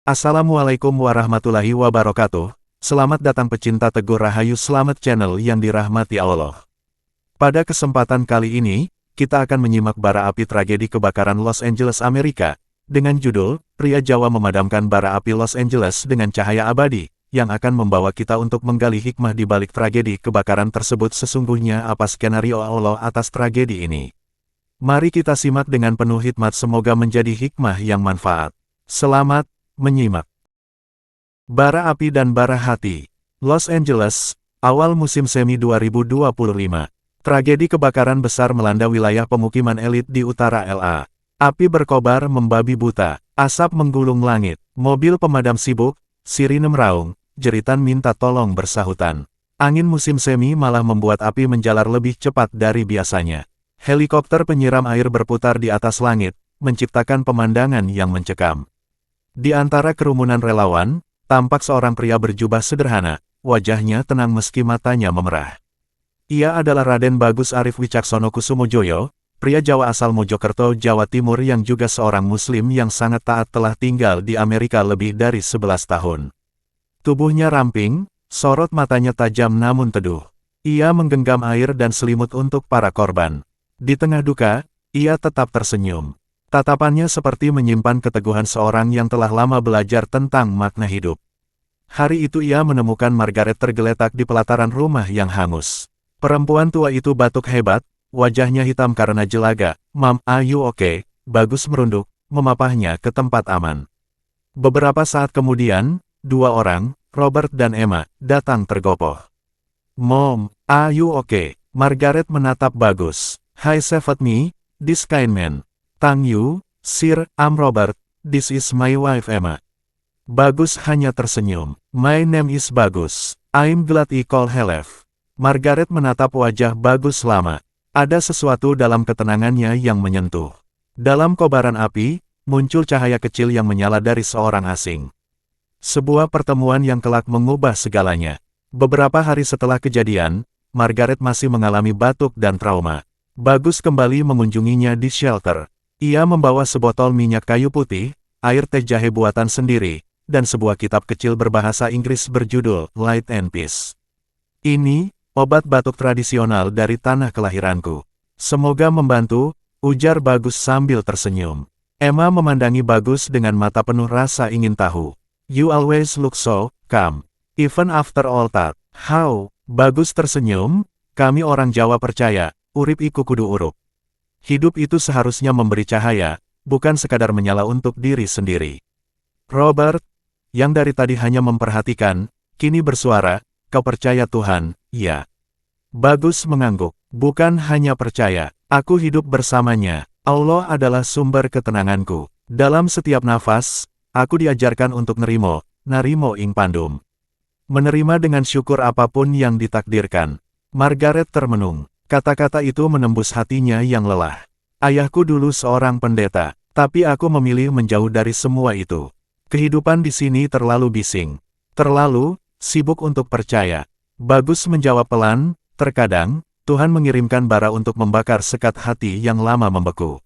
Assalamualaikum warahmatullahi wabarakatuh. Selamat datang pecinta Teguh Rahayu Slamet Channel yang dirahmati Allah. Pada kesempatan kali ini, kita akan menyimak bara api tragedi kebakaran Los Angeles, Amerika, dengan judul, Pria Jawa Memadamkan Bara Api Los Angeles dengan Cahaya Abadi, yang akan membawa kita untuk menggali hikmah di balik tragedi kebakaran tersebut. Sesungguhnya apa skenario Allah atas tragedi ini? Mari kita simak dengan penuh hikmat, semoga menjadi hikmah yang manfaat. Selamat menyimak. Bara api dan bara hati. Los Angeles, awal musim semi 2025. Tragedi kebakaran besar melanda wilayah pemukiman elit di utara LA. Api berkobar membabi buta, asap menggulung langit, mobil pemadam sibuk, sirine meraung, jeritan minta tolong bersahutan. Angin musim semi malah membuat api menjalar lebih cepat dari biasanya. Helikopter penyiram air berputar di atas langit, menciptakan pemandangan yang mencekam. Di antara kerumunan relawan, tampak seorang pria berjubah sederhana, wajahnya tenang meski matanya memerah. Ia adalah Raden Bagus Arif Wicaksono Kusumojoyo, pria Jawa asal Mojokerto, Jawa Timur yang juga seorang muslim yang sangat taat, telah tinggal di Amerika lebih dari 11 tahun. Tubuhnya ramping, sorot matanya tajam namun teduh. Ia menggenggam air dan selimut untuk para korban. Di tengah duka, ia tetap tersenyum. Tatapannya seperti menyimpan keteguhan seorang yang telah lama belajar tentang makna hidup. Hari itu ia menemukan Margaret tergeletak di pelataran rumah yang hangus. Perempuan tua itu batuk hebat, wajahnya hitam karena jelaga. "Mom, are you okay?" Bagus merunduk, memapahnya ke tempat aman. Beberapa saat kemudian, dua orang, Robert dan Emma, datang tergopoh. "Mom, are you okay?" Margaret menatap Bagus. "I saved me, this kind man. Thank you, sir, I'm Robert, this is my wife Emma." Bagus hanya tersenyum. "My name is Bagus. I'm glad you call help." Margaret menatap wajah Bagus lama. Ada sesuatu dalam ketenangannya yang menyentuh. Dalam kobaran api, muncul cahaya kecil yang menyala dari seorang asing. Sebuah pertemuan yang kelak mengubah segalanya. Beberapa hari setelah kejadian, Margaret masih mengalami batuk dan trauma. Bagus kembali mengunjunginya di shelter. Ia membawa sebotol minyak kayu putih, air teh jahe buatan sendiri, dan sebuah kitab kecil berbahasa Inggris berjudul Light and Peace. "Ini, obat batuk tradisional dari tanah kelahiranku. Semoga membantu," ujar Bagus sambil tersenyum. Emma memandangi Bagus dengan mata penuh rasa ingin tahu. "You always look so calm, even after all that." "How?" Bagus tersenyum, "Kami orang Jawa percaya, urip iku kudu urup. Hidup itu seharusnya memberi cahaya, bukan sekadar menyala untuk diri sendiri." Robert, yang dari tadi hanya memperhatikan, kini bersuara, "Kau percaya Tuhan?" "Ya." Bagus mengangguk. "Bukan hanya percaya, aku hidup bersamanya. Allah adalah sumber ketenanganku. Dalam setiap nafas, aku diajarkan untuk narimo ing pandum. Menerima dengan syukur apapun yang ditakdirkan." Margaret termenung. Kata-kata itu menembus hatinya yang lelah. "Ayahku dulu seorang pendeta, tapi aku memilih menjauh dari semua itu. Kehidupan di sini terlalu bising, terlalu sibuk untuk percaya." Bagus menjawab pelan, "Terkadang, Tuhan mengirimkan bara untuk membakar sekat hati yang lama membeku.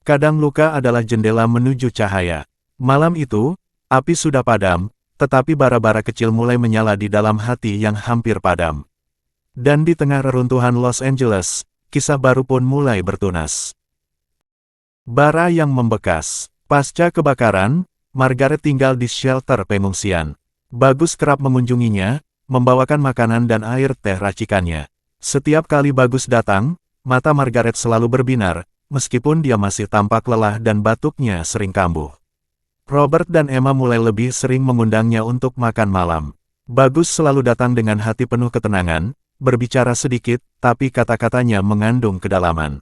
Kadang luka adalah jendela menuju cahaya." Malam itu, api sudah padam, tetapi bara-bara kecil mulai menyala di dalam hati yang hampir padam. Dan di tengah reruntuhan Los Angeles, kisah baru pun mulai bertunas. Bara yang membekas. Pasca kebakaran, Margaret tinggal di shelter pengungsian. Bagus kerap mengunjunginya, membawakan makanan dan air teh racikannya. Setiap kali Bagus datang, mata Margaret selalu berbinar, meskipun dia masih tampak lelah dan batuknya sering kambuh. Robert dan Emma mulai lebih sering mengundangnya untuk makan malam. Bagus selalu datang dengan hati penuh ketenangan, berbicara sedikit, tapi kata-katanya mengandung kedalaman.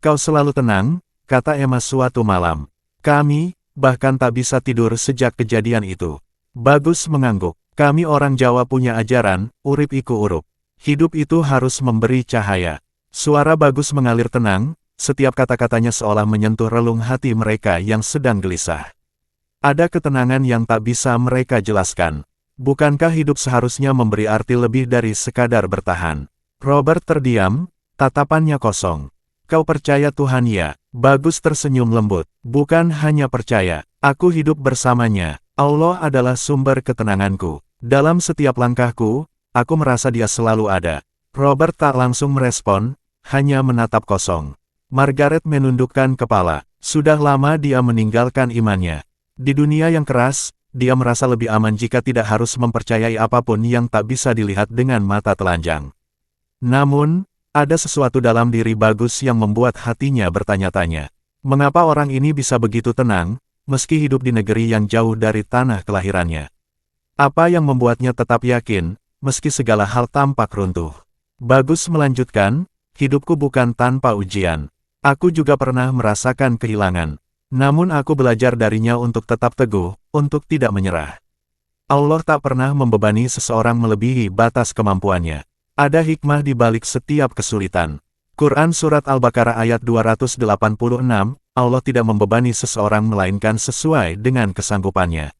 "Kau selalu tenang," kata Emma suatu malam. "Kami, bahkan tak bisa tidur sejak kejadian itu." Bagus mengangguk. "Kami orang Jawa punya ajaran, urip iku urup. Hidup itu harus memberi cahaya." Suara Bagus mengalir tenang, setiap kata-katanya seolah menyentuh relung hati mereka yang sedang gelisah. Ada ketenangan yang tak bisa mereka jelaskan. Bukankah hidup seharusnya memberi arti lebih dari sekadar bertahan? Robert terdiam, tatapannya kosong. "Kau percaya Tuhan ya?" Bagus tersenyum lembut. "Bukan hanya percaya, aku hidup bersamanya." Allah adalah sumber ketenanganku. Dalam setiap langkahku, aku merasa Dia selalu ada. Robert tak langsung merespon, hanya menatap kosong. Margaret menundukkan kepala. Sudah lama dia meninggalkan imannya. Di dunia yang keras, dia merasa lebih aman jika tidak harus mempercayai apapun yang tak bisa dilihat dengan mata telanjang. Namun, ada sesuatu dalam diri Bagus yang membuat hatinya bertanya-tanya. Mengapa orang ini bisa begitu tenang, meski hidup di negeri yang jauh dari tanah kelahirannya? Apa yang membuatnya tetap yakin, meski segala hal tampak runtuh? Bagus melanjutkan, hidupku bukan tanpa ujian. Aku juga pernah merasakan kehilangan. Namun aku belajar darinya untuk tetap teguh, untuk tidak menyerah. Allah tak pernah membebani seseorang melebihi batas kemampuannya. Ada hikmah di balik setiap kesulitan. Quran Surat Al-Baqarah ayat 286, Allah tidak membebani seseorang melainkan sesuai dengan kesanggupannya.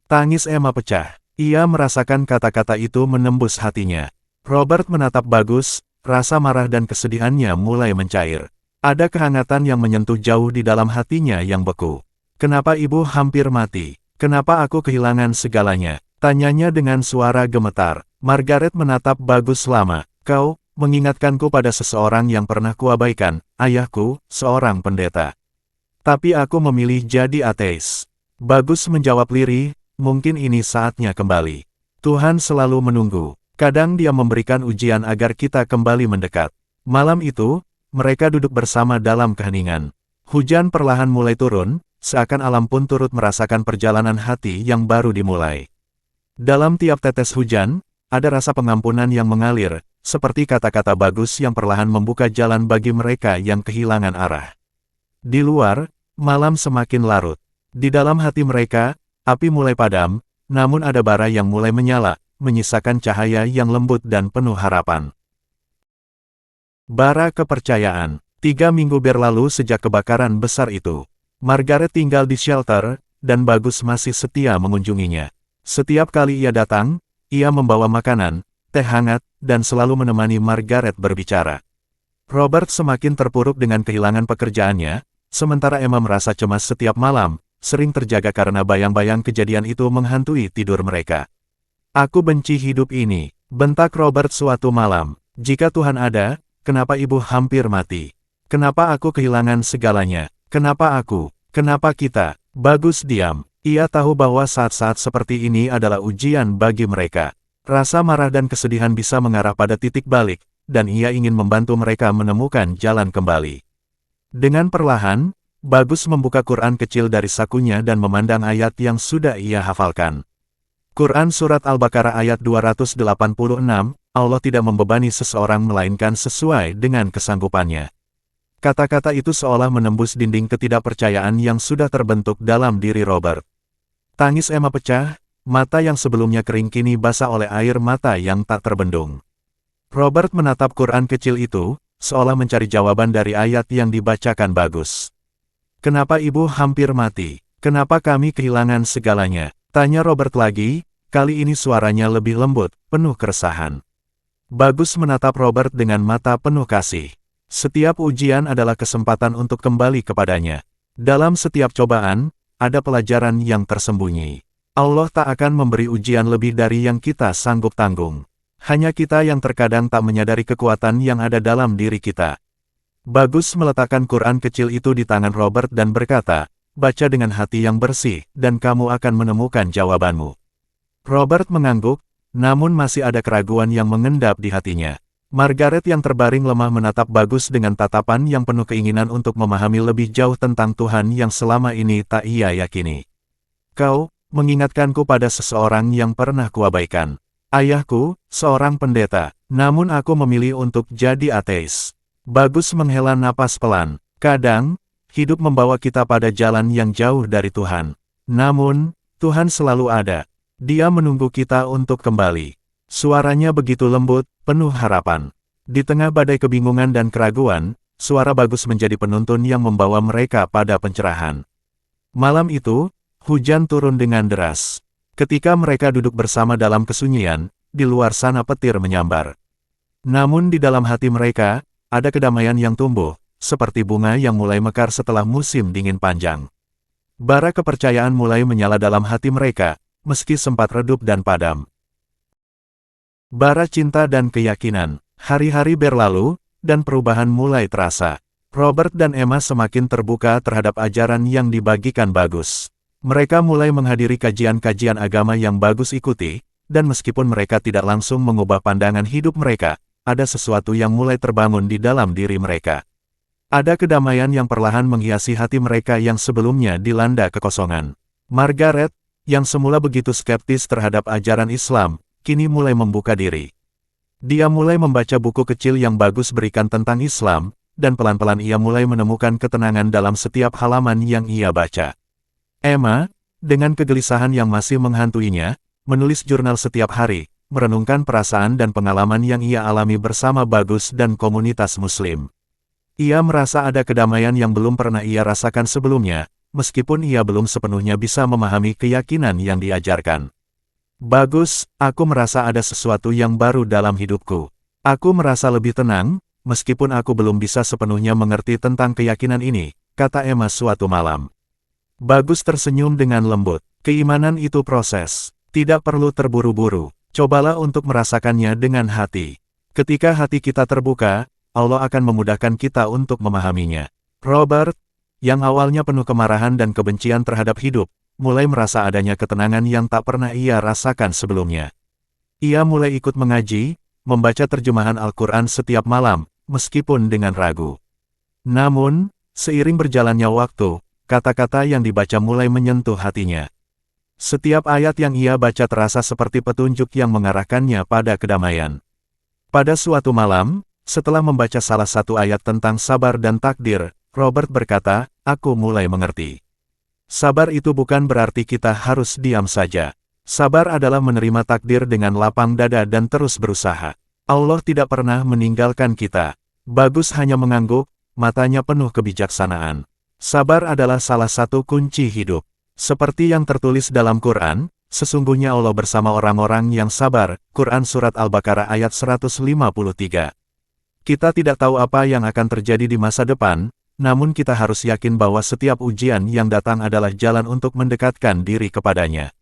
Tangis Emma pecah. Ia merasakan kata-kata itu menembus hatinya. Robert menatap Bagus, rasa marah dan kesedihannya mulai mencair. Ada kehangatan yang menyentuh jauh di dalam hatinya yang beku. Kenapa ibu hampir mati? Kenapa aku kehilangan segalanya? Tanyanya dengan suara gemetar. Margaret menatap Bagus lama. Kau mengingatkanku pada seseorang yang pernah kuabaikan, ayahku, seorang pendeta. Tapi aku memilih jadi ateis. Bagus menjawab lirih, mungkin ini saatnya kembali. Tuhan selalu menunggu. Kadang Dia memberikan ujian agar kita kembali mendekat. Malam itu, mereka duduk bersama dalam keheningan. Hujan perlahan mulai turun, seakan alam pun turut merasakan perjalanan hati yang baru dimulai. Dalam tiap tetes hujan, ada rasa pengampunan yang mengalir, seperti kata-kata Bagus yang perlahan membuka jalan bagi mereka yang kehilangan arah. Di luar, malam semakin larut. Di dalam hati mereka, api mulai padam, namun ada bara yang mulai menyala, menyisakan cahaya yang lembut dan penuh harapan. Bara kepercayaan. 3 minggu berlalu sejak kebakaran besar itu. Margaret tinggal di shelter, dan Bagus masih setia mengunjunginya. Setiap kali ia datang, ia membawa makanan, teh hangat, dan selalu menemani Margaret berbicara. Robert semakin terpuruk dengan kehilangan pekerjaannya, sementara Emma merasa cemas setiap malam, sering terjaga karena bayang-bayang kejadian itu menghantui tidur mereka. Aku benci hidup ini, bentak Robert suatu malam. Jika Tuhan ada, kenapa ibu hampir mati? Kenapa aku kehilangan segalanya? Kenapa aku? Kenapa kita? Bagus diam. Ia tahu bahwa saat-saat seperti ini adalah ujian bagi mereka. Rasa marah dan kesedihan bisa mengarah pada titik balik, dan ia ingin membantu mereka menemukan jalan kembali. Dengan perlahan, Bagus membuka Quran kecil dari sakunya dan memandang ayat yang sudah ia hafalkan. Quran Surat Al-Baqarah ayat 286, Allah tidak membebani seseorang melainkan sesuai dengan kesanggupannya. Kata-kata itu seolah menembus dinding ketidakpercayaan yang sudah terbentuk dalam diri Robert. Tangis Emma pecah, mata yang sebelumnya kering kini basah oleh air mata yang tak terbendung. Robert menatap Quran kecil itu, seolah mencari jawaban dari ayat yang dibacakan Bagus. Kenapa ibu hampir mati? Kenapa kami kehilangan segalanya? Tanya Robert lagi, kali ini suaranya lebih lembut, penuh keresahan. Bagus menatap Robert dengan mata penuh kasih. Setiap ujian adalah kesempatan untuk kembali kepadanya. Dalam setiap cobaan, ada pelajaran yang tersembunyi. Allah tak akan memberi ujian lebih dari yang kita sanggup tanggung. Hanya kita yang terkadang tak menyadari kekuatan yang ada dalam diri kita. Bagus meletakkan Quran kecil itu di tangan Robert dan berkata, baca dengan hati yang bersih, dan kamu akan menemukan jawabanmu. Robert mengangguk, namun masih ada keraguan yang mengendap di hatinya. Margaret yang terbaring lemah menatap Bagus dengan tatapan yang penuh keinginan untuk memahami lebih jauh tentang Tuhan yang selama ini tak ia yakini. Kau mengingatkanku pada seseorang yang pernah kuabaikan. Ayahku, seorang pendeta, namun aku memilih untuk jadi ateis. Bagus menghela napas pelan. Kadang, hidup membawa kita pada jalan yang jauh dari Tuhan. Namun, Tuhan selalu ada. Dia menunggu kita untuk kembali. Suaranya begitu lembut, penuh harapan. Di tengah badai kebingungan dan keraguan, suara Bagus menjadi penuntun yang membawa mereka pada pencerahan. Malam itu, hujan turun dengan deras. Ketika mereka duduk bersama dalam kesunyian, di luar sana petir menyambar. Namun di dalam hati mereka, ada kedamaian yang tumbuh, seperti bunga yang mulai mekar setelah musim dingin panjang. Bara kepercayaan mulai menyala dalam hati mereka, meski sempat redup dan padam. Bara cinta dan keyakinan. Hari-hari berlalu, dan perubahan mulai terasa. Robert dan Emma semakin terbuka terhadap ajaran yang dibagikan Bagus. Mereka mulai menghadiri kajian-kajian agama yang Bagus ikuti, dan meskipun mereka tidak langsung mengubah pandangan hidup mereka, ada sesuatu yang mulai terbangun di dalam diri mereka. Ada kedamaian yang perlahan menghiasi hati mereka yang sebelumnya dilanda kekosongan. Margaret, yang semula begitu skeptis terhadap ajaran Islam, kini mulai membuka diri. Dia mulai membaca buku kecil yang Bagus berikan tentang Islam, dan pelan-pelan ia mulai menemukan ketenangan dalam setiap halaman yang ia baca. Emma, dengan kegelisahan yang masih menghantuinya, menulis jurnal setiap hari, merenungkan perasaan dan pengalaman yang ia alami bersama Bagus dan komunitas Muslim. Ia merasa ada kedamaian yang belum pernah ia rasakan sebelumnya, meskipun ia belum sepenuhnya bisa memahami keyakinan yang diajarkan. Bagus, aku merasa ada sesuatu yang baru dalam hidupku. Aku merasa lebih tenang, meskipun aku belum bisa sepenuhnya mengerti tentang keyakinan ini, kata Emma suatu malam. Bagus tersenyum dengan lembut. Keimanan itu proses. Tidak perlu terburu-buru. Cobalah untuk merasakannya dengan hati. Ketika hati kita terbuka, Allah akan memudahkan kita untuk memahaminya. Robert, yang awalnya penuh kemarahan dan kebencian terhadap hidup, mulai merasa adanya ketenangan yang tak pernah ia rasakan sebelumnya. Ia mulai ikut mengaji, membaca terjemahan Al-Quran setiap malam, meskipun dengan ragu. Namun, seiring berjalannya waktu, kata-kata yang dibaca mulai menyentuh hatinya. Setiap ayat yang ia baca terasa seperti petunjuk yang mengarahkannya pada kedamaian. Pada suatu malam, setelah membaca salah satu ayat tentang sabar dan takdir, Robert berkata, "Aku mulai mengerti. Sabar itu bukan berarti kita harus diam saja. Sabar adalah menerima takdir dengan lapang dada dan terus berusaha. Allah tidak pernah meninggalkan kita." Bagus hanya mengangguk, matanya penuh kebijaksanaan. Sabar adalah salah satu kunci hidup. Seperti yang tertulis dalam Quran, sesungguhnya Allah bersama orang-orang yang sabar. Quran Surat Al-Baqarah ayat 153. Kita tidak tahu apa yang akan terjadi di masa depan, namun kita harus yakin bahwa setiap ujian yang datang adalah jalan untuk mendekatkan diri kepadanya.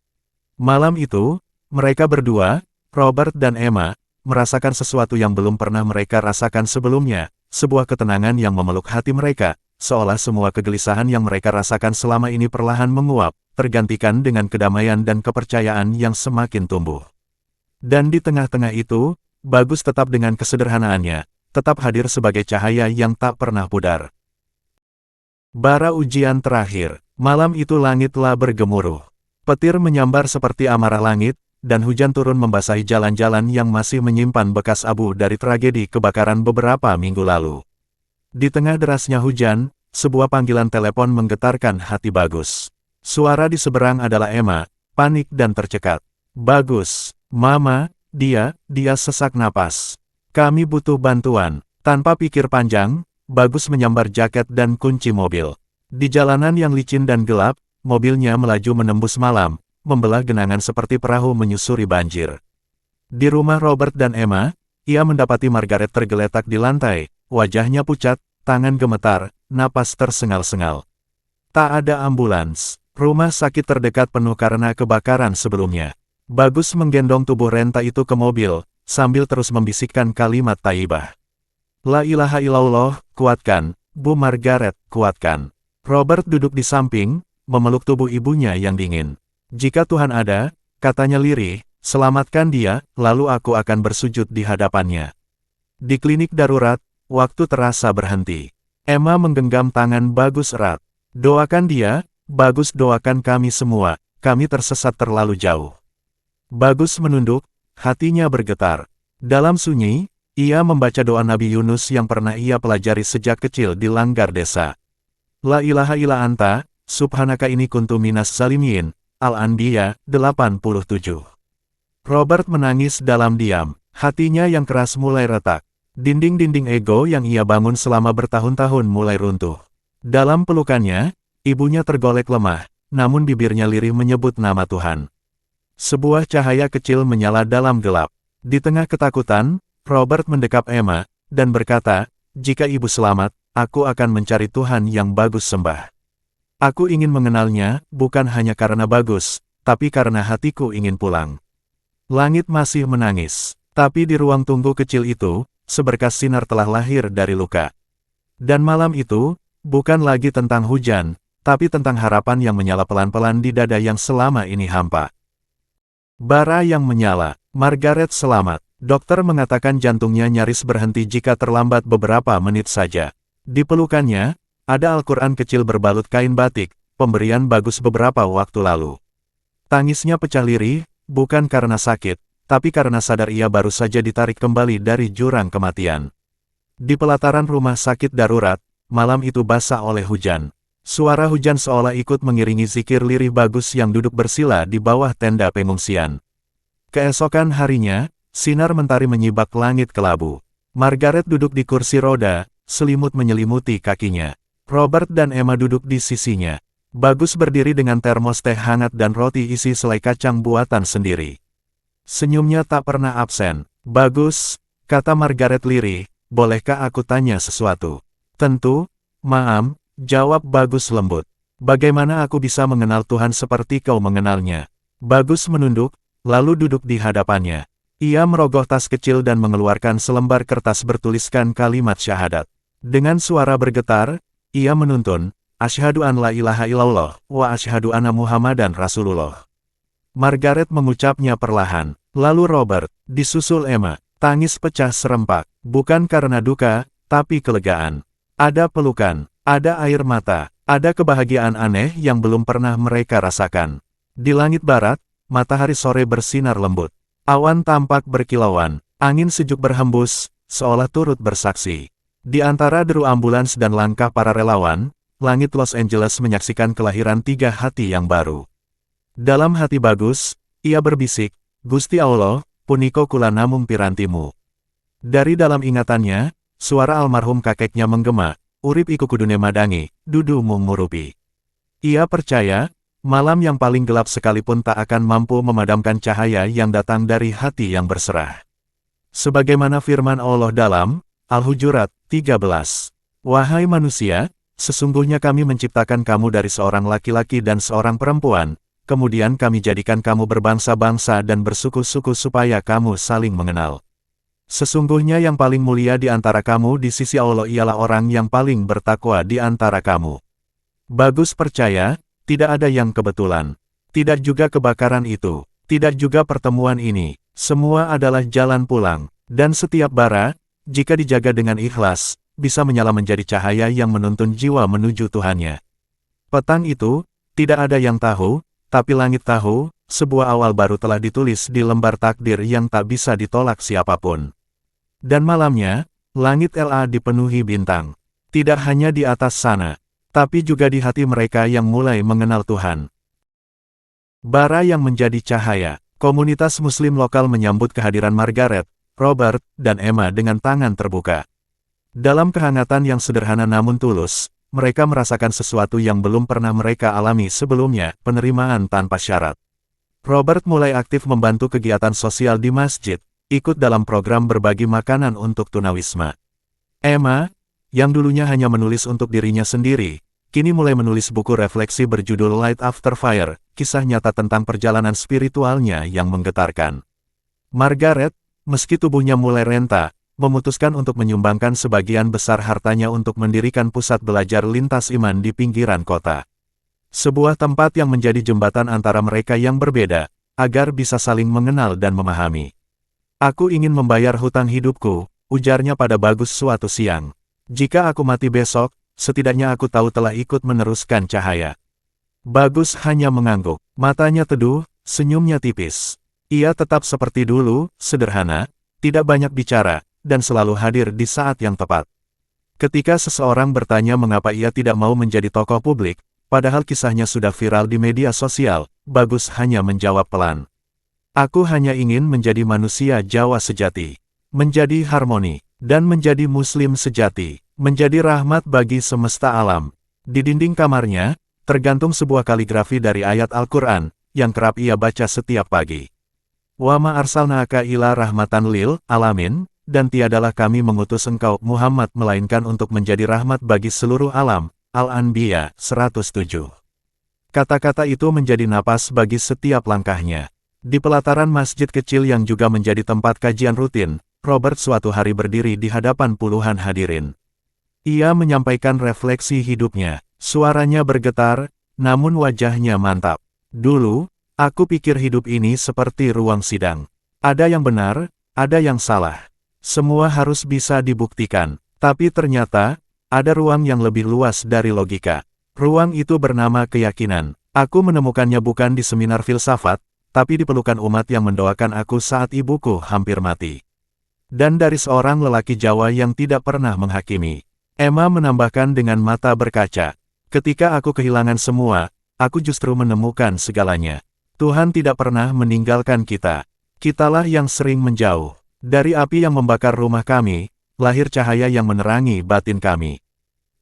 Malam itu, mereka berdua, Robert dan Emma, merasakan sesuatu yang belum pernah mereka rasakan sebelumnya, sebuah ketenangan yang memeluk hati mereka, seolah semua kegelisahan yang mereka rasakan selama ini perlahan menguap, tergantikan dengan kedamaian dan kepercayaan yang semakin tumbuh. Dan di tengah-tengah itu, Bagus tetap dengan kesederhanaannya, tetap hadir sebagai cahaya yang tak pernah pudar. Bara ujian terakhir. Malam itu langitlah bergemuruh. Petir menyambar seperti amarah langit, dan hujan turun membasahi jalan-jalan yang masih menyimpan bekas abu dari tragedi kebakaran beberapa minggu lalu. Di tengah derasnya hujan, sebuah panggilan telepon menggetarkan hati Bagus. Suara di seberang adalah Emma, panik dan tercekat. "Bagus, Mama, dia sesak napas. Kami butuh bantuan." Tanpa pikir panjang, Bagus menyambar jaket dan kunci mobil. Di jalanan yang licin dan gelap, mobilnya melaju menembus malam, membelah genangan seperti perahu menyusuri banjir. Di rumah Robert dan Emma, ia mendapati Margaret tergeletak di lantai, wajahnya pucat, tangan gemetar, napas tersengal-sengal. Tak ada ambulans. Rumah sakit terdekat penuh karena kebakaran sebelumnya. Bagus menggendong tubuh renta itu ke mobil, sambil terus membisikkan kalimat thayyibah. "La ilaha illallah, kuatkan, Bu Margaret, kuatkan." Robert duduk di samping, memeluk tubuh ibunya yang dingin. "Jika Tuhan ada," katanya lirih, "selamatkan dia, lalu aku akan bersujud di hadapannya." Di klinik darurat, waktu terasa berhenti. Emma menggenggam tangan Bagus erat. "Doakan dia, Bagus, doakan kami semua, kami tersesat terlalu jauh." Bagus menunduk, hatinya bergetar. Dalam sunyi, ia membaca doa Nabi Yunus yang pernah ia pelajari sejak kecil di langgar desa. "La ilaha illa anta, subhanaka inni kuntu minas zalimin." Al-Anbiya 87. Robert menangis dalam diam, hatinya yang keras mulai retak. Dinding-dinding ego yang ia bangun selama bertahun-tahun mulai runtuh. Dalam pelukannya, ibunya tergolek lemah, namun bibirnya lirih menyebut nama Tuhan. Sebuah cahaya kecil menyala dalam gelap. Di tengah ketakutan, Robert mendekap Emma, dan berkata, "Jika ibu selamat, aku akan mencari Tuhan yang Bagus sembah." Aku ingin mengenalnya, bukan hanya karena bagus, tapi karena hatiku ingin pulang. Langit masih menangis. Tapi di ruang tunggu kecil itu, seberkas sinar telah lahir dari luka. Dan malam itu, bukan lagi tentang hujan, tapi tentang harapan yang menyala pelan-pelan di dada yang selama ini hampa. Bara yang menyala. Margaret selamat. Dokter mengatakan jantungnya nyaris berhenti jika terlambat beberapa menit saja. Di pelukannya, ada Al-Quran kecil berbalut kain batik, pemberian bagus beberapa waktu lalu. Tangisnya pecah lirih, bukan karena sakit, tapi karena sadar ia baru saja ditarik kembali dari jurang kematian. Di pelataran rumah sakit darurat, malam itu basah oleh hujan. Suara hujan seolah ikut mengiringi zikir lirih bagus yang duduk bersila di bawah tenda pengungsian. Keesokan harinya, sinar mentari menyibak langit kelabu. Margaret duduk di kursi roda, selimut menyelimuti kakinya. Robert dan Emma duduk di sisinya. Bagus berdiri dengan termos teh hangat dan roti isi selai kacang buatan sendiri. Senyumnya tak pernah absen. Bagus, kata Margaret lirih, bolehkah aku tanya sesuatu? Tentu, Ma'am, jawab Bagus lembut. Bagaimana aku bisa mengenal Tuhan seperti kau mengenalnya? Bagus menunduk, lalu duduk di hadapannya. Ia merogoh tas kecil dan mengeluarkan selembar kertas bertuliskan kalimat syahadat. Dengan suara bergetar, ia menuntun, Asyhadu an la ilaha illallah, wa asyhadu anna Muhammadan Rasulullah. Margaret mengucapnya perlahan, lalu Robert, disusul Emma. Tangis pecah serempak, bukan karena duka, tapi kelegaan. Ada pelukan, ada air mata, ada kebahagiaan aneh yang belum pernah mereka rasakan. Di langit barat, matahari sore bersinar lembut. Awan tampak berkilauan, angin sejuk berhembus, seolah turut bersaksi. Di antara deru ambulans dan langkah para relawan, langit Los Angeles menyaksikan kelahiran tiga hati yang baru. Dalam hati Bagus, ia berbisik, Gusti Allah, puniko kula namung pirantimu. Dari dalam ingatannya, suara almarhum kakeknya menggema, urip iku kudune madangi, dudu mung murupi. Ia percaya, malam yang paling gelap sekalipun tak akan mampu memadamkan cahaya yang datang dari hati yang berserah. Sebagaimana firman Allah dalam Al-Hujurat 13. Wahai manusia, sesungguhnya kami menciptakan kamu dari seorang laki-laki dan seorang perempuan, kemudian kami jadikan kamu berbangsa-bangsa dan bersuku-suku supaya kamu saling mengenal. Sesungguhnya yang paling mulia di antara kamu di sisi Allah ialah orang yang paling bertakwa di antara kamu. Bagus percaya, tidak ada yang kebetulan. Tidak juga kebakaran itu. Tidak juga pertemuan ini. Semua adalah jalan pulang. Dan setiap bara, jika dijaga dengan ikhlas, bisa menyala menjadi cahaya yang menuntun jiwa menuju Tuhannya. Petang itu, tidak ada yang tahu, tapi langit tahu, sebuah awal baru telah ditulis di lembar takdir yang tak bisa ditolak siapapun. Dan malamnya, langit LA dipenuhi bintang. Tidak hanya di atas sana, tapi juga di hati mereka yang mulai mengenal Tuhan. Bara yang menjadi cahaya. Komunitas Muslim lokal menyambut kehadiran Margaret, Robert, dan Emma dengan tangan terbuka. Dalam kehangatan yang sederhana namun tulus, mereka merasakan sesuatu yang belum pernah mereka alami sebelumnya, penerimaan tanpa syarat. Robert mulai aktif membantu kegiatan sosial di masjid, ikut dalam program berbagi makanan untuk tunawisma. Emma, yang dulunya hanya menulis untuk dirinya sendiri, kini mulai menulis buku refleksi berjudul Light After Fire, kisah nyata tentang perjalanan spiritualnya yang menggetarkan. Margaret, meski tubuhnya mulai renta, memutuskan untuk menyumbangkan sebagian besar hartanya untuk mendirikan pusat belajar lintas iman di pinggiran kota. Sebuah tempat yang menjadi jembatan antara mereka yang berbeda, agar bisa saling mengenal dan memahami. Aku ingin membayar hutang hidupku, ujarnya pada Bagus suatu siang. Jika aku mati besok, setidaknya aku tahu telah ikut meneruskan cahaya. Bagus hanya mengangguk, matanya teduh, senyumnya tipis. Ia tetap seperti dulu, sederhana, tidak banyak bicara, dan selalu hadir di saat yang tepat. Ketika seseorang bertanya mengapa ia tidak mau menjadi tokoh publik, padahal kisahnya sudah viral di media sosial, Bagus hanya menjawab pelan. Aku hanya ingin menjadi manusia Jawa sejati, menjadi harmoni, dan menjadi Muslim sejati. Menjadi rahmat bagi semesta alam. Di dinding kamarnya, tergantung sebuah kaligrafi dari ayat Al-Quran, yang kerap ia baca setiap pagi. Wa ma arsalnaka ila rahmatan lil alamin, dan tiadalah kami mengutus engkau Muhammad melainkan untuk menjadi rahmat bagi seluruh alam. Al-Anbiya 107. Kata-kata itu menjadi napas bagi setiap langkahnya. Di pelataran masjid kecil yang juga menjadi tempat kajian rutin, Robert suatu hari berdiri di hadapan puluhan hadirin. Ia menyampaikan refleksi hidupnya. Suaranya bergetar, namun wajahnya mantap. Dulu, aku pikir hidup ini seperti ruang sidang. Ada yang benar, ada yang salah. Semua harus bisa dibuktikan. Tapi ternyata, ada ruang yang lebih luas dari logika. Ruang itu bernama keyakinan. Aku menemukannya bukan di seminar filsafat, tapi di pelukan umat yang mendoakan aku saat ibuku hampir mati. Dan dari seorang lelaki Jawa yang tidak pernah menghakimi. Emma menambahkan dengan mata berkaca. Ketika aku kehilangan semua, aku justru menemukan segalanya. Tuhan tidak pernah meninggalkan kita. Kitalah yang sering menjauh. Dari api yang membakar rumah kami, lahir cahaya yang menerangi batin kami.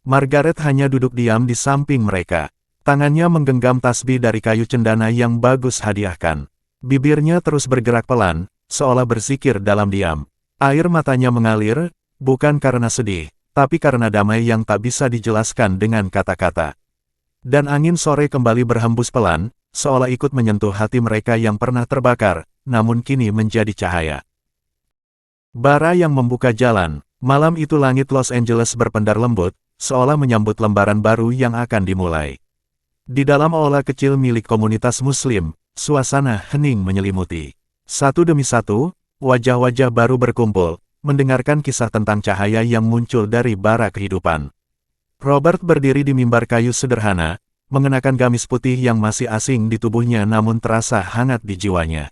Margaret hanya duduk diam di samping mereka. Tangannya menggenggam tasbih dari kayu cendana yang bagus hadiahkan. Bibirnya terus bergerak pelan, seolah berzikir dalam diam. Air matanya mengalir, bukan karena sedih, tapi karena damai yang tak bisa dijelaskan dengan kata-kata. Dan angin sore kembali berhembus pelan, seolah ikut menyentuh hati mereka yang pernah terbakar, namun kini menjadi cahaya. Bara yang membuka jalan. Malam itu langit Los Angeles berpendar lembut, seolah menyambut lembaran baru yang akan dimulai. Di dalam aula kecil milik komunitas Muslim, suasana hening menyelimuti. Satu demi satu, wajah-wajah baru berkumpul, mendengarkan kisah tentang cahaya yang muncul dari bara kehidupan. Robert berdiri di mimbar kayu sederhana, mengenakan gamis putih yang masih asing di tubuhnya namun terasa hangat di jiwanya.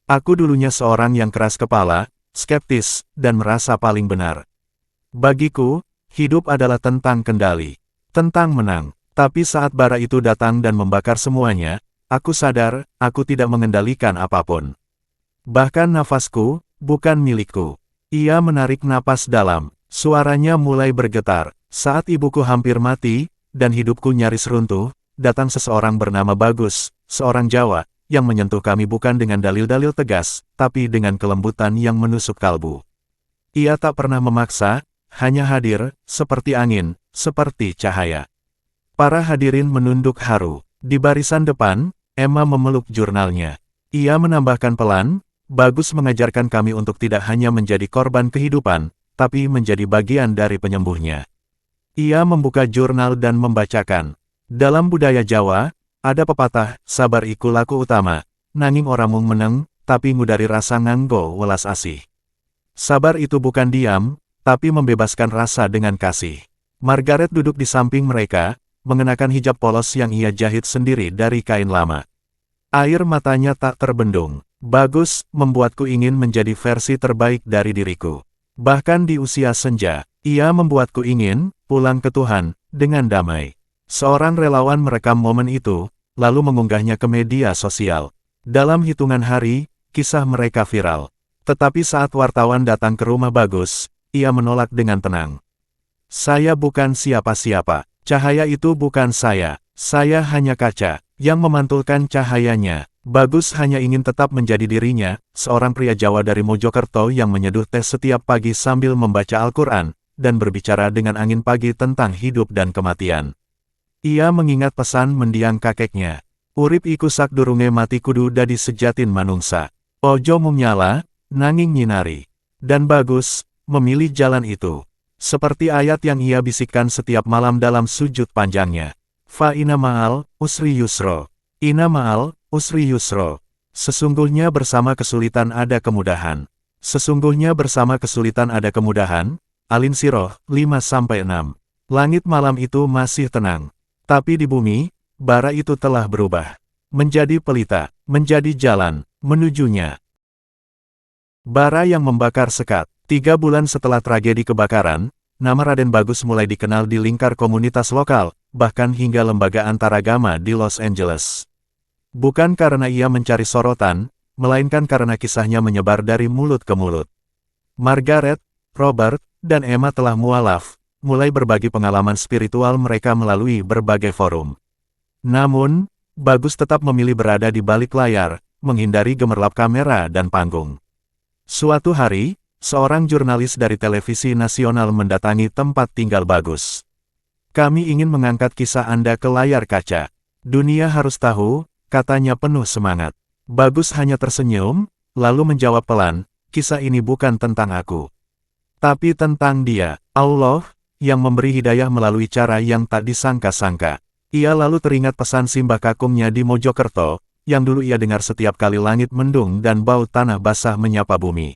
Aku dulunya seorang yang keras kepala, skeptis, dan merasa paling benar. Bagiku, hidup adalah tentang kendali, tentang menang. Tapi saat bara itu datang dan membakar semuanya, aku sadar, aku tidak mengendalikan apapun. Bahkan nafasku, bukan milikku. Ia menarik napas dalam, suaranya mulai bergetar. Saat ibuku hampir mati, dan hidupku nyaris runtuh, datang seseorang bernama Bagus, seorang Jawa, yang menyentuh kami bukan dengan dalil-dalil tegas, tapi dengan kelembutan yang menusuk kalbu. Ia tak pernah memaksa, hanya hadir, seperti angin, seperti cahaya. Para hadirin menunduk haru. Di barisan depan, Emma memeluk jurnalnya. Ia menambahkan pelan, Bagus mengajarkan kami untuk tidak hanya menjadi korban kehidupan, tapi menjadi bagian dari penyembuhnya. Ia membuka jurnal dan membacakan. Dalam budaya Jawa, ada pepatah, sabar iku laku utama, nanging ora mung meneng, tapi ngudari rasa nganggo welas asih. Sabar itu bukan diam, tapi membebaskan rasa dengan kasih. Margaret duduk di samping mereka, mengenakan hijab polos yang ia jahit sendiri dari kain lama. Air matanya tak terbendung. Bagus, membuatku ingin menjadi versi terbaik dari diriku. Bahkan di usia senja, ia membuatku ingin pulang ke Tuhan dengan damai. Seorang relawan merekam momen itu, lalu mengunggahnya ke media sosial. Dalam hitungan hari, kisah mereka viral. Tetapi saat wartawan datang ke rumah Bagus, ia menolak dengan tenang. Saya bukan siapa-siapa. Cahaya itu bukan saya hanya kaca, yang memantulkan cahayanya. Bagus hanya ingin tetap menjadi dirinya, seorang pria Jawa dari Mojokerto yang menyeduh teh setiap pagi sambil membaca Al-Quran, dan berbicara dengan angin pagi tentang hidup dan kematian. Ia mengingat pesan mendiang kakeknya. Urip iku sakdurunge mati kudu dadi sejatin manungsa. Ojo mung nyala, nanging nyinari. Dan Bagus memilih jalan itu. Seperti ayat yang ia bisikkan setiap malam dalam sujud panjangnya. Fa inna ma'al usri yusro. Inna ma'al usri yusro. Sesungguhnya bersama kesulitan ada kemudahan. Sesungguhnya bersama kesulitan ada kemudahan. Al-Insyirah 5-6. Langit malam itu masih tenang. Tapi di bumi, bara itu telah berubah. Menjadi pelita, menjadi jalan, menujunya. Bara yang membakar sekat. 3 bulan setelah tragedi kebakaran, nama Raden Bagus mulai dikenal di lingkar komunitas lokal, bahkan hingga lembaga antaragama di Los Angeles. Bukan karena ia mencari sorotan, melainkan karena kisahnya menyebar dari mulut ke mulut. Margaret, Robert, dan Emma telah mualaf, mulai berbagi pengalaman spiritual mereka melalui berbagai forum. Namun, Bagus tetap memilih berada di balik layar, menghindari gemerlap kamera dan panggung. Suatu hari, seorang jurnalis dari televisi nasional mendatangi tempat tinggal Bagus. Kami ingin mengangkat kisah Anda ke layar kaca. Dunia harus tahu, katanya penuh semangat. Bagus hanya tersenyum, lalu menjawab pelan, kisah ini bukan tentang aku. Tapi tentang dia, Allah, yang memberi hidayah melalui cara yang tak disangka-sangka. Ia lalu teringat pesan simbah kakungnya di Mojokerto, yang dulu ia dengar setiap kali langit mendung dan bau tanah basah menyapa bumi.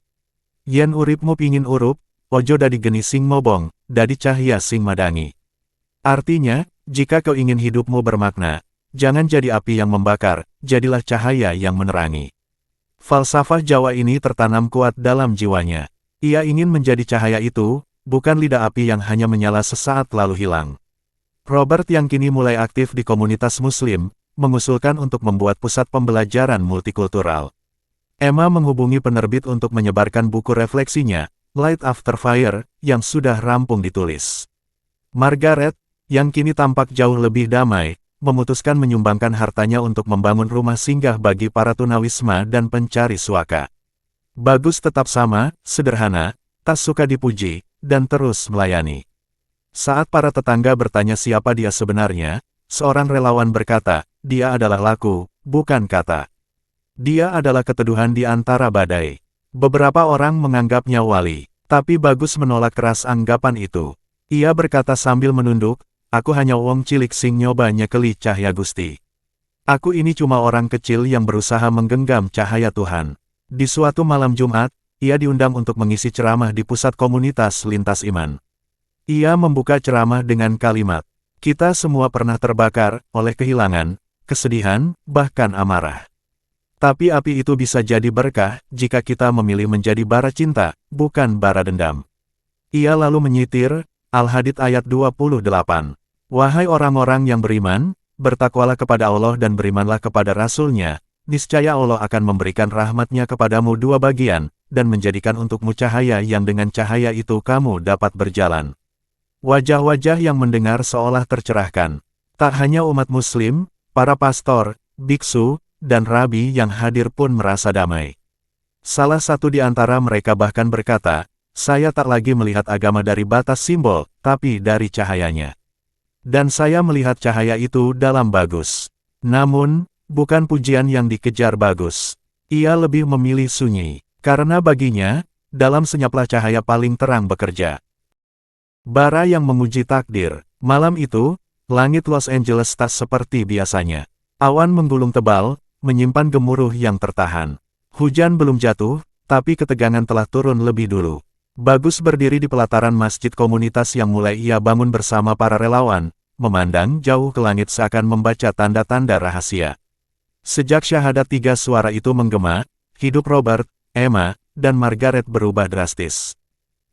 Yen uripmu pingin urup, ojo dadi geni sing mobong, dadi cahya sing madangi. Artinya, jika kau ingin hidupmu bermakna, jangan jadi api yang membakar, jadilah cahaya yang menerangi. Falsafah Jawa ini tertanam kuat dalam jiwanya. Ia ingin menjadi cahaya itu, bukan lidah api yang hanya menyala sesaat lalu hilang. Robert yang kini mulai aktif di komunitas Muslim, mengusulkan untuk membuat pusat pembelajaran multikultural. Emma menghubungi penerbit untuk menyebarkan buku refleksinya, Light After Fire, yang sudah rampung ditulis. Margaret, yang kini tampak jauh lebih damai, memutuskan menyumbangkan hartanya untuk membangun rumah singgah bagi para tunawisma dan pencari suaka. Bagus tetap sama, sederhana, tak suka dipuji, dan terus melayani. Saat para tetangga bertanya siapa dia sebenarnya, seorang relawan berkata, dia adalah laku, bukan kata. Dia adalah keteduhan di antara badai. Beberapa orang menganggapnya wali, tapi Bagus menolak keras anggapan itu. Ia berkata sambil menunduk, aku hanya wong cilik sing nyoba nyekeli cahya Gusti. Aku ini cuma orang kecil yang berusaha menggenggam cahaya Tuhan. Di suatu malam Jumat, ia diundang untuk mengisi ceramah di pusat komunitas lintas iman. Ia membuka ceramah dengan kalimat, kita semua pernah terbakar oleh kehilangan, kesedihan, bahkan amarah. Tapi api itu bisa jadi berkah jika kita memilih menjadi bara cinta, bukan bara dendam. Ia lalu menyitir, Al-Hadid ayat 28. Wahai orang-orang yang beriman, bertakwalah kepada Allah dan berimanlah kepada Rasul-Nya, niscaya Allah akan memberikan rahmat-Nya kepadamu dua bagian, dan menjadikan untukmu cahaya yang dengan cahaya itu kamu dapat berjalan. Wajah-wajah yang mendengar seolah tercerahkan. Tak hanya umat Muslim, para pastor, biksu, dan rabi yang hadir pun merasa damai. Salah satu di antara mereka bahkan berkata, saya tak lagi melihat agama dari batas simbol, tapi dari cahayanya. Dan saya melihat cahaya itu dalam Bagus. Namun, bukan pujian yang dikejar Bagus. Ia lebih memilih sunyi, karena baginya, dalam senyaplah cahaya paling terang bekerja. Bara yang menguji takdir. Malam itu, langit Los Angeles tak seperti biasanya. Awan menggulung tebal, menyimpan gemuruh yang tertahan. Hujan belum jatuh, tapi ketegangan telah turun lebih dulu. Bagus berdiri di pelataran masjid komunitas yang mulai ia bangun bersama para relawan, memandang jauh ke langit seakan membaca tanda-tanda rahasia. Sejak syahadat 3 suara itu menggema, hidup Robert, Emma, dan Margaret berubah drastis.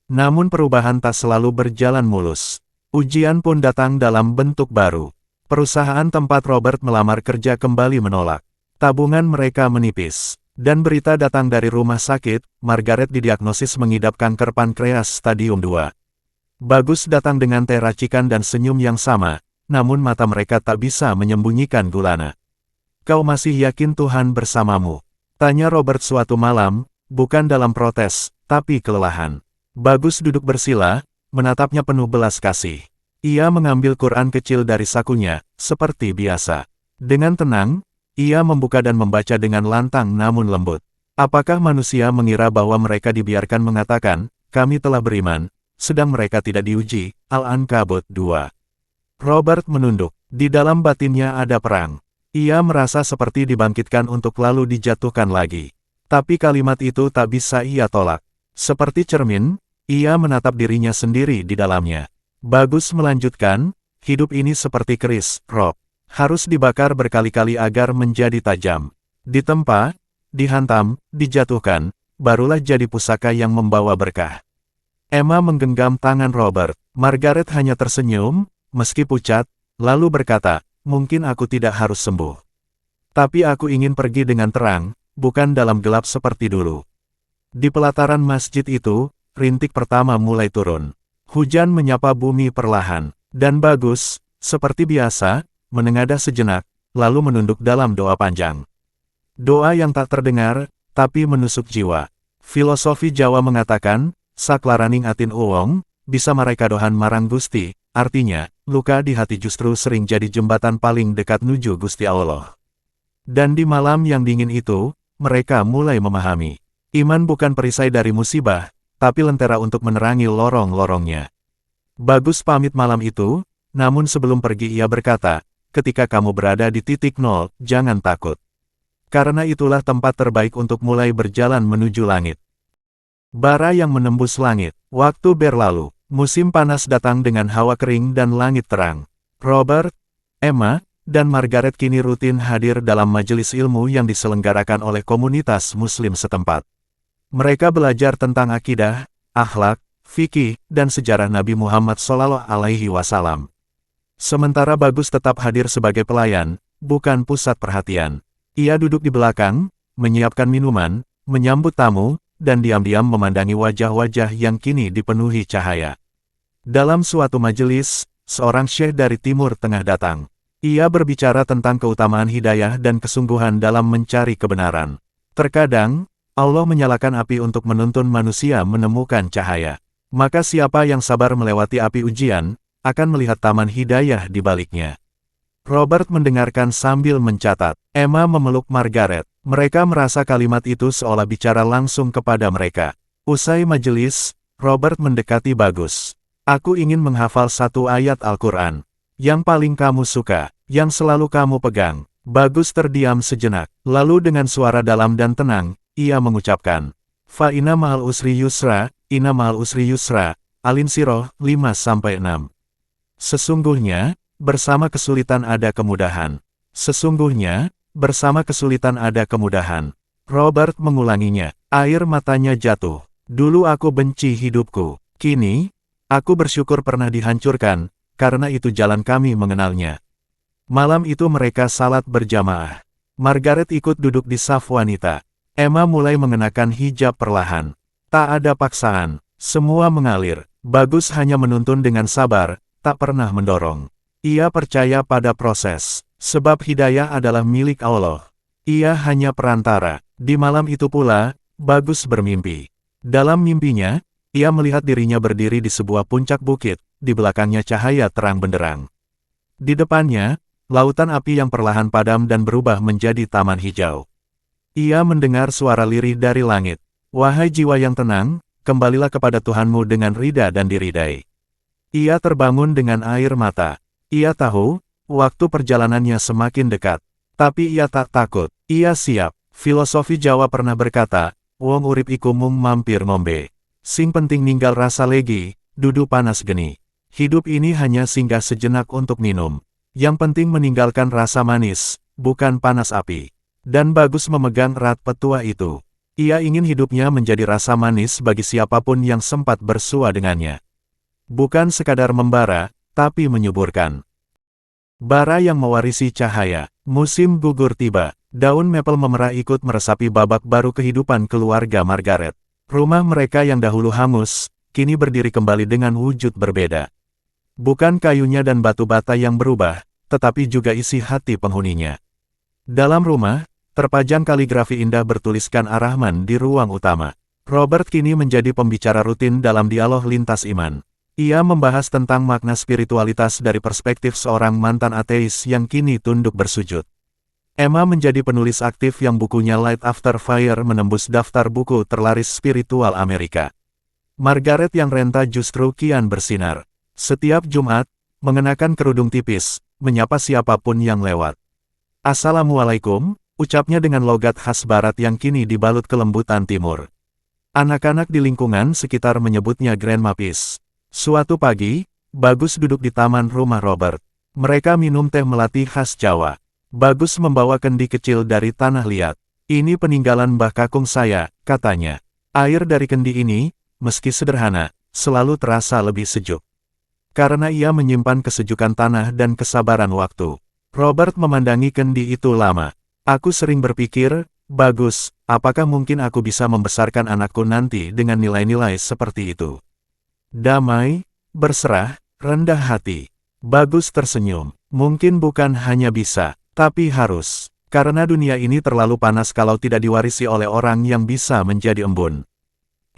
Namun perubahan tak selalu berjalan mulus. Ujian pun datang dalam bentuk baru. Perusahaan tempat Robert melamar kerja kembali menolak. Tabungan mereka menipis. Dan berita datang dari rumah sakit, Margaret didiagnosis mengidap kanker pankreas stadium 2. Bagus datang dengan teh racikan dan senyum yang sama, namun mata mereka tak bisa menyembunyikan gulana. Kau masih yakin Tuhan bersamamu? Tanya Robert suatu malam, bukan dalam protes, tapi kelelahan. Bagus duduk bersila, menatapnya penuh belas kasih. Ia mengambil Quran kecil dari sakunya, seperti biasa. Dengan tenang, ia membuka dan membaca dengan lantang namun lembut. Apakah manusia mengira bahwa mereka dibiarkan mengatakan, kami telah beriman, sedang mereka tidak diuji? Al-Ankabut 2. Robert menunduk. Di dalam batinnya ada perang. Ia merasa seperti dibangkitkan untuk lalu dijatuhkan lagi. Tapi kalimat itu tak bisa ia tolak. Seperti cermin, ia menatap dirinya sendiri di dalamnya. Bagus melanjutkan, hidup ini seperti keris, Rob. Harus dibakar berkali-kali agar menjadi tajam. Ditempa, dihantam, dijatuhkan, barulah jadi pusaka yang membawa berkah. Emma menggenggam tangan Robert. Margaret hanya tersenyum, meski pucat, lalu berkata, mungkin aku tidak harus sembuh. Tapi aku ingin pergi dengan terang, bukan dalam gelap seperti dulu. Di pelataran masjid itu, rintik pertama mulai turun. Hujan menyapa bumi perlahan, dan Bagus, seperti biasa, menengadah sejenak, lalu menunduk dalam doa panjang. Doa yang tak terdengar, tapi menusuk jiwa. Filosofi Jawa mengatakan, saklaraning atin uwong, bisa marekadohan marang Gusti, artinya, luka di hati justru sering jadi jembatan paling dekat menuju Gusti Allah. Dan di malam yang dingin itu, mereka mulai memahami. Iman bukan perisai dari musibah, tapi lentera untuk menerangi lorong-lorongnya. Bagus pamit malam itu, namun sebelum pergi ia berkata, ketika kamu berada di titik nol, jangan takut. Karena itulah tempat terbaik untuk mulai berjalan menuju langit. Bara yang menembus langit. Waktu berlalu, musim panas datang dengan hawa kering dan langit terang. Robert, Emma, dan Margaret kini rutin hadir dalam majelis ilmu yang diselenggarakan oleh komunitas muslim setempat. Mereka belajar tentang akidah, akhlak, fikih, dan sejarah Nabi Muhammad SAW. Sementara Bagus tetap hadir sebagai pelayan, bukan pusat perhatian. Ia duduk di belakang, menyiapkan minuman, menyambut tamu, dan diam-diam memandangi wajah-wajah yang kini dipenuhi cahaya. Dalam suatu majelis, seorang syekh dari Timur Tengah datang. Ia berbicara tentang keutamaan hidayah dan kesungguhan dalam mencari kebenaran. Terkadang, Allah menyalakan api untuk menuntun manusia menemukan cahaya. Maka siapa yang sabar melewati api ujian, akan melihat taman hidayah di baliknya. Robert mendengarkan sambil mencatat. Emma memeluk Margaret. Mereka merasa kalimat itu seolah bicara langsung kepada mereka. Usai majelis, Robert mendekati Bagus. Aku ingin menghafal satu ayat Al-Quran. Yang paling kamu suka, yang selalu kamu pegang. Bagus terdiam sejenak. Lalu dengan suara dalam dan tenang, ia mengucapkan, Fa inna ma'al usri yusra, inna ma'al usri yusra, Al-Insyirah 5-6. Sesungguhnya, bersama kesulitan ada kemudahan. Sesungguhnya, bersama kesulitan ada kemudahan. Robert mengulanginya, air matanya jatuh. Dulu aku benci hidupku. Kini, aku bersyukur pernah dihancurkan, karena itu jalan kami mengenalnya. Malam itu mereka salat berjamaah. Margaret ikut duduk di saf wanita. Emma mulai mengenakan hijab perlahan. Tak ada paksaan, semua mengalir. Bagus hanya menuntun dengan sabar, tak pernah mendorong. Ia percaya pada proses, sebab hidayah adalah milik Allah. Ia hanya perantara. Di malam itu pula, Bagus bermimpi. Dalam mimpinya, ia melihat dirinya berdiri di sebuah puncak bukit, di belakangnya cahaya terang benderang. Di depannya, lautan api yang perlahan padam dan berubah menjadi taman hijau. Ia mendengar suara lirih dari langit. Wahai jiwa yang tenang, kembalilah kepada Tuhanmu dengan ridha dan diridai. Ia terbangun dengan air mata. Ia tahu, waktu perjalanannya semakin dekat. Tapi ia tak takut. Ia siap. Filosofi Jawa pernah berkata, wong urip iku mung mampir ngombe. Sing penting ninggal rasa legi, dudu panas geni. Hidup ini hanya singgah sejenak untuk minum. Yang penting meninggalkan rasa manis, bukan panas api. Dan Bagus memegang erat petua itu. Ia ingin hidupnya menjadi rasa manis bagi siapapun yang sempat bersua dengannya. Bukan sekadar membara, tapi menyuburkan. Bara yang mewarisi cahaya. Musim gugur tiba. Daun mapel memerah ikut meresapi babak baru kehidupan keluarga Margaret. Rumah mereka yang dahulu hangus, kini berdiri kembali dengan wujud berbeda. Bukan kayunya dan batu bata yang berubah, tetapi juga isi hati penghuninya. Dalam rumah, terpajang kaligrafi indah bertuliskan Ar-Rahman di ruang utama. Robert kini menjadi pembicara rutin dalam dialog lintas iman. Ia membahas tentang makna spiritualitas dari perspektif seorang mantan ateis yang kini tunduk bersujud. Emma menjadi penulis aktif yang bukunya Light After Fire menembus daftar buku terlaris spiritual Amerika. Margaret yang renta justru kian bersinar. Setiap Jumat, mengenakan kerudung tipis, menyapa siapapun yang lewat. Assalamualaikum, ucapnya dengan logat khas barat yang kini dibalut kelembutan timur. Anak-anak di lingkungan sekitar menyebutnya Grandma Peace. Suatu pagi, Bagus duduk di taman rumah Robert. Mereka minum teh melati khas Jawa. Bagus membawa kendi kecil dari tanah liat. Ini peninggalan Mbah Kakung saya, katanya. Air dari kendi ini, meski sederhana, selalu terasa lebih sejuk. Karena ia menyimpan kesejukan tanah dan kesabaran waktu. Robert memandangi kendi itu lama. Aku sering berpikir, Bagus, apakah mungkin aku bisa membesarkan anakku nanti dengan nilai-nilai seperti itu? Damai, berserah, rendah hati. Bagus tersenyum. Mungkin bukan hanya bisa, tapi harus. Karena dunia ini terlalu panas kalau tidak diwarisi oleh orang yang bisa menjadi embun.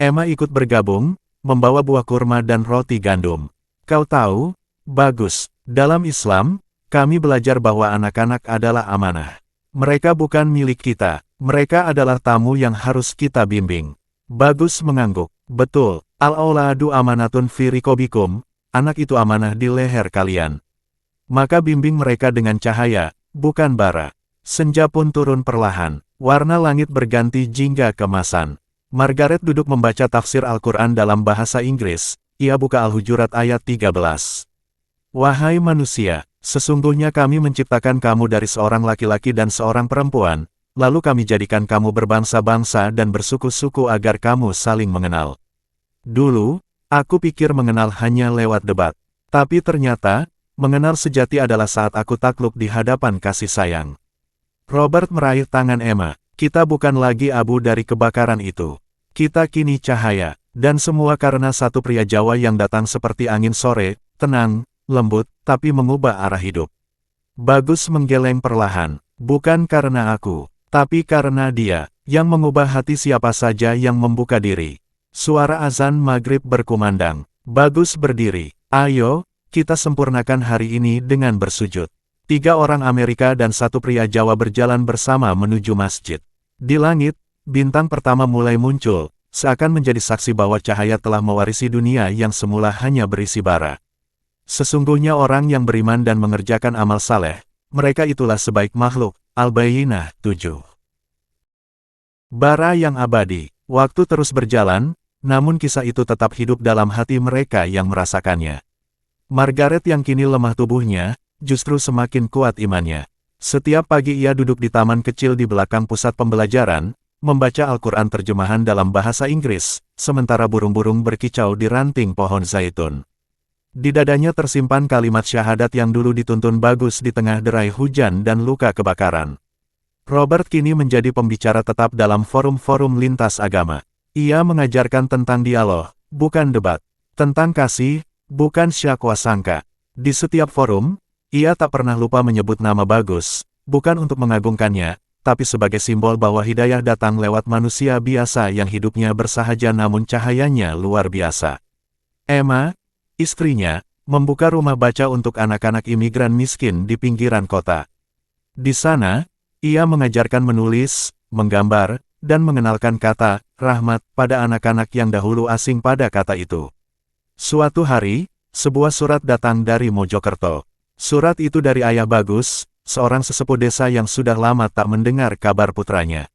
Emma ikut bergabung, membawa buah kurma dan roti gandum. Kau tahu, Bagus, Dalam Islam, kami belajar bahwa anak-anak adalah amanah. Mereka bukan milik kita, mereka adalah tamu yang harus kita bimbing. Bagus mengangguk. Betul, al-auladu amanatun fi riqabikum, anak itu amanah di leher kalian. Maka bimbing mereka dengan cahaya, bukan bara. Senja pun turun perlahan, warna langit berganti jingga kemasan. Margaret duduk membaca tafsir Al-Quran dalam bahasa Inggris, ia buka Al-Hujurat ayat 13. Wahai manusia, sesungguhnya kami menciptakan kamu dari seorang laki-laki dan seorang perempuan, lalu kami jadikan kamu berbangsa-bangsa dan bersuku-suku agar kamu saling mengenal. Dulu, aku pikir mengenal hanya lewat debat. Tapi ternyata, mengenal sejati adalah saat aku takluk di hadapan kasih sayang. Robert meraih tangan Emma. Kita bukan lagi abu dari kebakaran itu. Kita kini cahaya. Dan semua karena satu pria Jawa yang datang seperti angin sore, tenang, lembut, tapi mengubah arah hidup. Bagus menggeleng perlahan. Bukan karena aku, tapi karena dia, yang mengubah hati siapa saja yang membuka diri. Suara azan maghrib berkumandang. Bagus berdiri. Ayo, kita sempurnakan hari ini dengan bersujud. 3 orang Amerika dan 1 pria Jawa berjalan bersama menuju masjid. Di langit, bintang pertama mulai muncul, seakan menjadi saksi bahwa cahaya telah mewarisi dunia yang semula hanya berisi bara. Sesungguhnya orang yang beriman dan mengerjakan amal saleh, mereka itulah sebaik makhluk. Al-Bayyinah 7. Bara yang abadi. Waktu terus berjalan, namun kisah itu tetap hidup dalam hati mereka yang merasakannya. Margaret yang kini lemah tubuhnya, justru semakin kuat imannya. Setiap pagi ia duduk di taman kecil di belakang pusat pembelajaran, membaca Al-Quran terjemahan dalam bahasa Inggris, sementara burung-burung berkicau di ranting pohon zaitun. Di dadanya tersimpan kalimat syahadat yang dulu dituntun Bagus di tengah derai hujan dan luka kebakaran. Robert kini menjadi pembicara tetap dalam forum-forum lintas agama. Ia mengajarkan tentang dialog, bukan debat, tentang kasih, bukan syakwa sangka. Di setiap forum, ia tak pernah lupa menyebut nama Bagus, bukan untuk mengagungkannya, tapi sebagai simbol bahwa hidayah datang lewat manusia biasa yang hidupnya bersahaja namun cahayanya luar biasa. Emma, istrinya, membuka rumah baca untuk anak-anak imigran miskin di pinggiran kota. Di sana, ia mengajarkan menulis, menggambar, dan mengenalkan kata rahmat pada anak-anak yang dahulu asing pada kata itu. Suatu hari, sebuah surat datang dari Mojokerto. Surat itu dari ayah Bagus, seorang sesepuh desa yang sudah lama tak mendengar kabar putranya.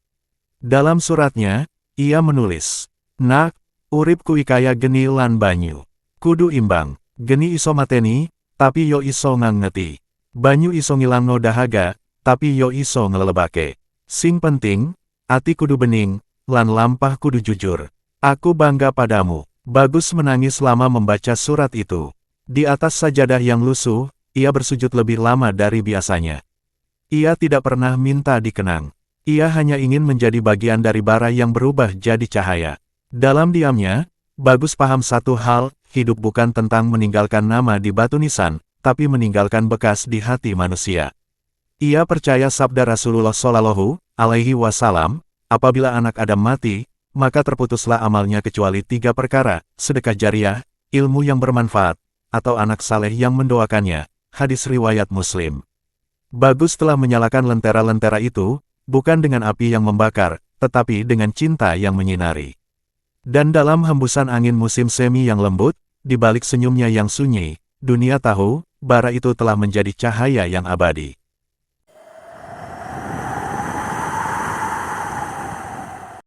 Dalam suratnya, ia menulis, "Nak, uripku ikaya geni lan banyu. Kudu imbang, geni iso mateni, tapi yo iso ngangeti. Banyu iso ngilangno dahaga, tapi yo iso ngelebake. Sing penting, ati kudu bening, lan lampah kudu jujur. Aku bangga padamu." Bagus menangis lama membaca surat itu. Di atas sajadah yang lusuh, ia bersujud lebih lama dari biasanya. Ia tidak pernah minta dikenang. Ia hanya ingin menjadi bagian dari bara yang berubah jadi cahaya. Dalam diamnya, Bagus paham satu hal, hidup bukan tentang meninggalkan nama di batu nisan, tapi meninggalkan bekas di hati manusia. Ia percaya sabda Rasulullah Shallallahu Alaihi Wasallam, apabila anak Adam mati, maka terputuslah amalnya kecuali 3 perkara, sedekah jariah, ilmu yang bermanfaat, atau anak saleh yang mendoakannya. Hadis riwayat Muslim. Bagus telah menyalakan lentera-lentera itu, bukan dengan api yang membakar, tetapi dengan cinta yang menyinari. Dan dalam hembusan angin musim semi yang lembut, di balik senyumnya yang sunyi, dunia tahu, bara itu telah menjadi cahaya yang abadi.